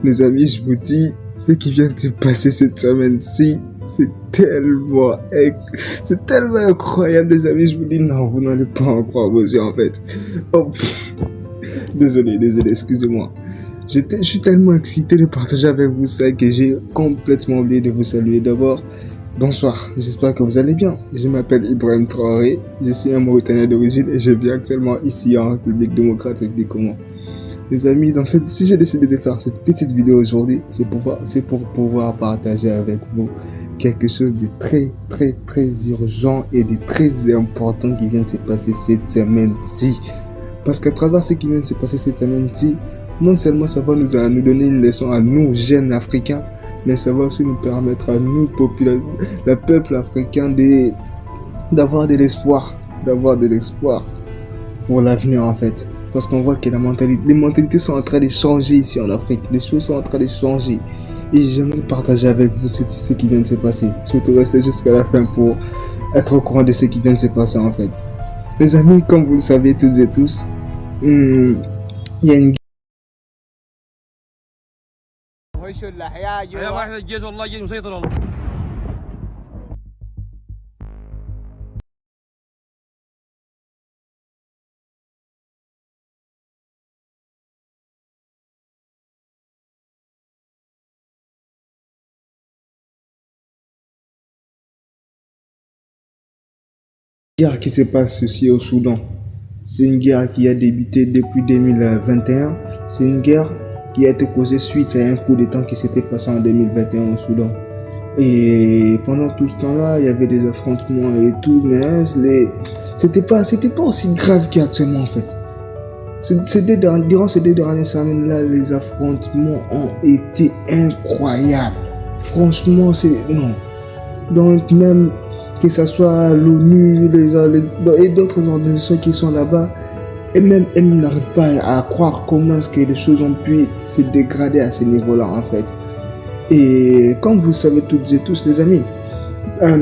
Mes amis, je vous dis, ce qui vient de se passer cette semaine-ci, c'est tellement incroyable, les amis. Je vous dis, non, vous n'allez pas en croire vos yeux, en fait. Oh, désolé, excusez-moi. Je suis tellement excité de partager avec vous ça que j'ai complètement oublié de vous saluer. D'abord, bonsoir, j'espère que vous allez bien. Je m'appelle Ibrahim Traoré, je suis un Mauritanien d'origine et je vis actuellement ici en République démocratique du Congo. Les amis, si j'ai décidé de faire cette petite vidéo aujourd'hui, c'est pour pouvoir partager avec vous quelque chose de très urgent et de très important qui vient de se passer cette semaine-ci. Parce qu'à travers ce qui vient de se passer cette semaine-ci, non seulement ça va nous donner une leçon à nous, jeunes africains, mais ça va aussi nous permettre à nous, le peuple africain, d'avoir de l'espoir pour l'avenir en fait. Parce qu'on voit que les mentalités sont en train de changer ici en Afrique. Les choses sont en train de changer. Et j'aimerais partager avec vous ce qui vient de se passer. Surtout rester jusqu'à la fin pour être au courant de ce qui vient de se passer en fait. Les amis, comme vous le savez toutes et tous, il y a une guerre qui se passe ici au Soudan. C'est une guerre qui a débuté depuis 2021. C'est une guerre qui a été causée suite à un coup d'État qui s'était passé en 2021 au Soudan. Et pendant tout ce temps-là, il y avait des affrontements et tout, mais c'était pas aussi grave qu'actuellement en fait. Durant ces 2 dernières semaines-là, les affrontements ont été incroyables. Franchement, non. Donc même que ce soit l'ONU et d'autres organisations qui sont là-bas, et même elles n'arrivent pas à croire comment est-ce que les choses ont pu se dégrader à ce niveau-là en fait. Et comme vous le savez toutes et tous les amis,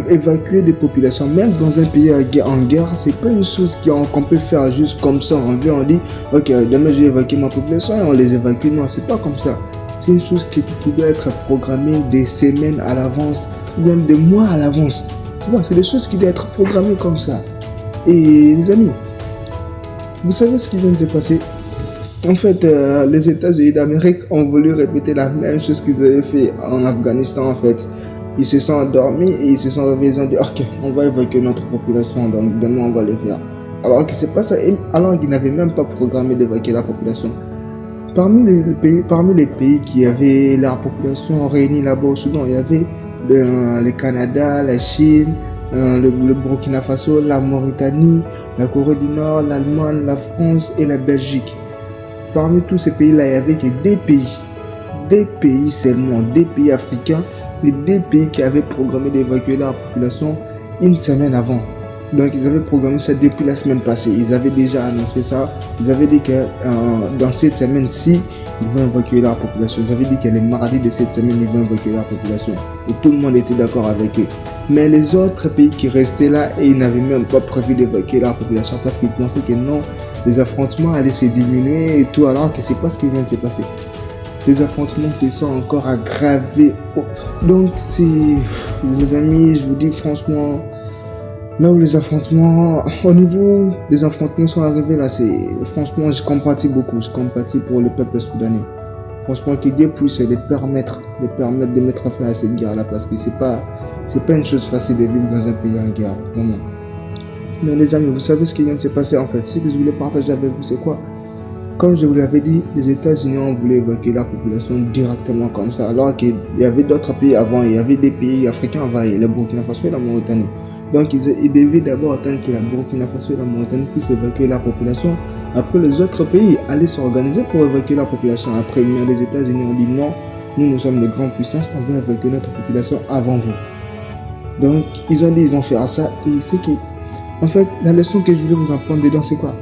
évacuer des populations, même dans un pays en guerre, c'est pas une chose qu'on peut faire juste comme ça. On dit, ok, demain je vais évacuer ma population et on les évacue. Non, c'est pas comme ça. C'est une chose qui doit être programmée des semaines à l'avance, ou même des mois à l'avance. Tu vois, c'est des choses qui doivent être programmées comme ça. Et les amis, vous savez ce qui vient de se passer? En fait, les États-Unis d'Amérique ont voulu répéter la même chose qu'ils avaient fait en Afghanistan en fait. Ils se sont endormis et ils se sont réveillés, ils ont dit ok, on va évacuer notre population, donc demain on va le faire. Alors que c'est pas ça, alors qu'ils n'avaient même pas programmé d'évacuer la population. Parmi les pays qui avaient la population réunie là-bas au Soudan, il y avait le Canada, la Chine, le Burkina Faso, la Mauritanie, la Corée du Nord, l'Allemagne, la France et la Belgique. Parmi tous ces pays-là, il n'y avait que des pays seulement, des pays africains et des pays qui avaient programmé d'évacuer leur population une semaine avant. Donc ils avaient programmé ça depuis la semaine passée. Ils avaient déjà annoncé ça. Ils avaient dit que dans cette semaine-ci, ils vont évacuer leur population. Ils avaient dit que les mardis de cette semaine, ils vont évacuer leur population. Et tout le monde était d'accord avec eux. Mais les autres pays qui restaient là, et ils n'avaient même pas prévu d'évacuer leur population parce qu'ils pensaient que non, les affrontements allaient se diminuer et tout, alors que c'est pas ce qui vient de se passer. Les affrontements se sont encore aggravés. Donc les amis, je vous dis franchement, là où les affrontements, au niveau des affrontements sont arrivés là, franchement, je compatis beaucoup. Je compatis pour le peuple soudanais. Franchement, que Dieu puisse les permettre de mettre fin à cette guerre là, parce que c'est pas une chose facile de vivre dans un pays en guerre, vraiment. Mais les amis, vous savez ce qui vient de se passer en fait. Ce que je voulais partager avec vous, c'est quoi? Comme je vous l'avais dit, les États-Unis ont voulu évacuer la population directement comme ça, alors qu'il y avait d'autres pays avant. Il y avait des pays africains avant, le Burkina Faso et la Mauritanie. Donc ils devaient d'abord attendre que la Burkina Faso et la Mauritanie puissent évacuer la population. Après, les autres pays allaient s'organiser pour évacuer la population. Après, mais les États-Unis ont dit non, nous sommes les grandes puissances, on va évacuer notre population avant vous. Donc ils ont dit ils vont faire ça. Et c'est qui, en fait, la leçon que je voulais vous apprendre dedans, c'est quoi?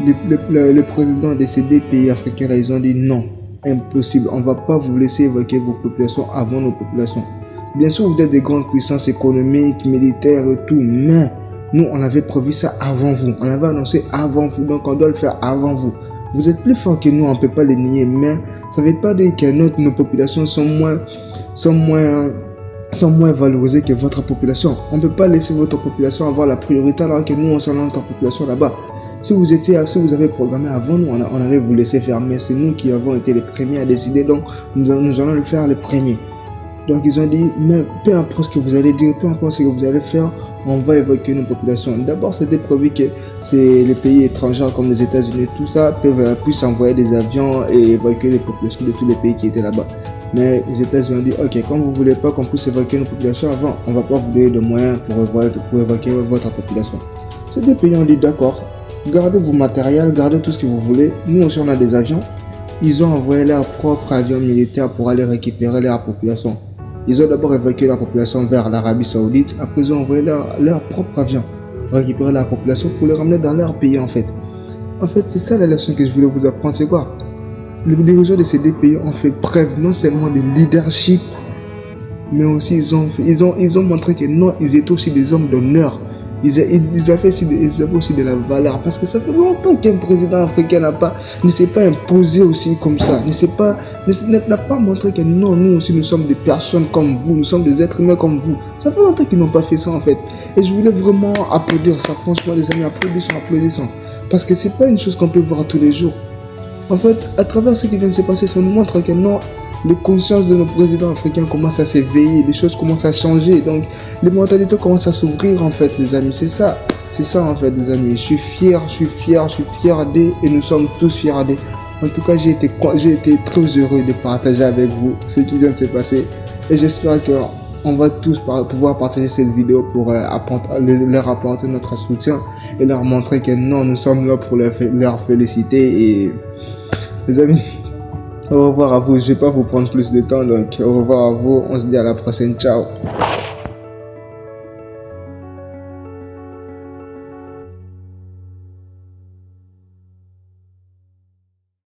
Le président de ces 2 pays africains là, ils ont dit non, impossible, on ne va pas vous laisser évacuer vos populations avant nos populations. Bien sûr, vous êtes des grandes puissances économiques, militaires et tout, mais nous, on avait prévu ça avant vous, on avait annoncé avant vous, donc on doit le faire avant vous. Vous êtes plus fort que nous, on ne peut pas les nier, mais ça ne veut pas dire que nos populations sont moins valorisées que votre population. On ne peut pas laisser votre population avoir la priorité alors que nous, on s'en notre population là-bas. Si vous avez programmé avant nous, on allait vous laisser faire, mais c'est nous qui avons été les premiers à décider, donc nous allons le faire les premiers. Donc ils ont dit, mais peu importe ce que vous allez dire, peu importe ce que vous allez faire, on va évacuer nos populations. D'abord, c'était prévu que les pays étrangers comme les États-Unis, tout ça, puissent envoyer des avions et évacuer les populations de tous les pays qui étaient là-bas. Mais les États-Unis ont dit, ok, comme vous ne voulez pas qu'on puisse évacuer nos populations avant, on ne va pas vous donner de moyens pour évacuer votre population. Ces deux pays ont dit, d'accord, gardez vos matériels, gardez tout ce que vous voulez. Nous aussi, on a des avions. Ils ont envoyé leurs propres avions militaires pour aller récupérer leur population. Ils ont d'abord évacué la population vers l'Arabie Saoudite. Après, ils ont envoyé leur propre avion récupérer la population pour les ramener dans leur pays, en fait. En fait, c'est ça la leçon que je voulais vous apprendre. C'est quoi? Les dirigeants de ces deux pays ont fait preuve non seulement de leadership, mais aussi ils ont montré que non, ils étaient aussi des hommes d'honneur. Ils avaient aussi de la valeur. Parce que ça fait longtemps qu'un président africain ne s'est pas imposé aussi comme ça. N'a pas montré que non, nous aussi nous sommes des personnes comme vous. Nous sommes des êtres humains comme vous. Ça fait longtemps qu'ils n'ont pas fait ça en fait. Et je voulais vraiment applaudir ça. Franchement les amis, applaudissons. Parce que c'est pas une chose qu'on peut voir tous les jours. En fait, à travers ce qui vient de se passer, ça nous montre que non, les consciences de nos présidents africains commencent à s'éveiller, les choses commencent à changer, donc les mentalités commencent à s'ouvrir en fait les amis, c'est ça en fait les amis, je suis fier d'eux et nous sommes tous fiers d'eux. En tout cas, j'ai été très heureux de partager avec vous ce qui vient de se passer et j'espère qu'on va tous pouvoir partager cette vidéo pour leur apporter notre soutien et leur montrer que non, nous sommes là pour leur féliciter et les amis, au revoir à vous. Je ne vais pas vous prendre plus de temps, donc au revoir à vous. On se dit à la prochaine. Ciao.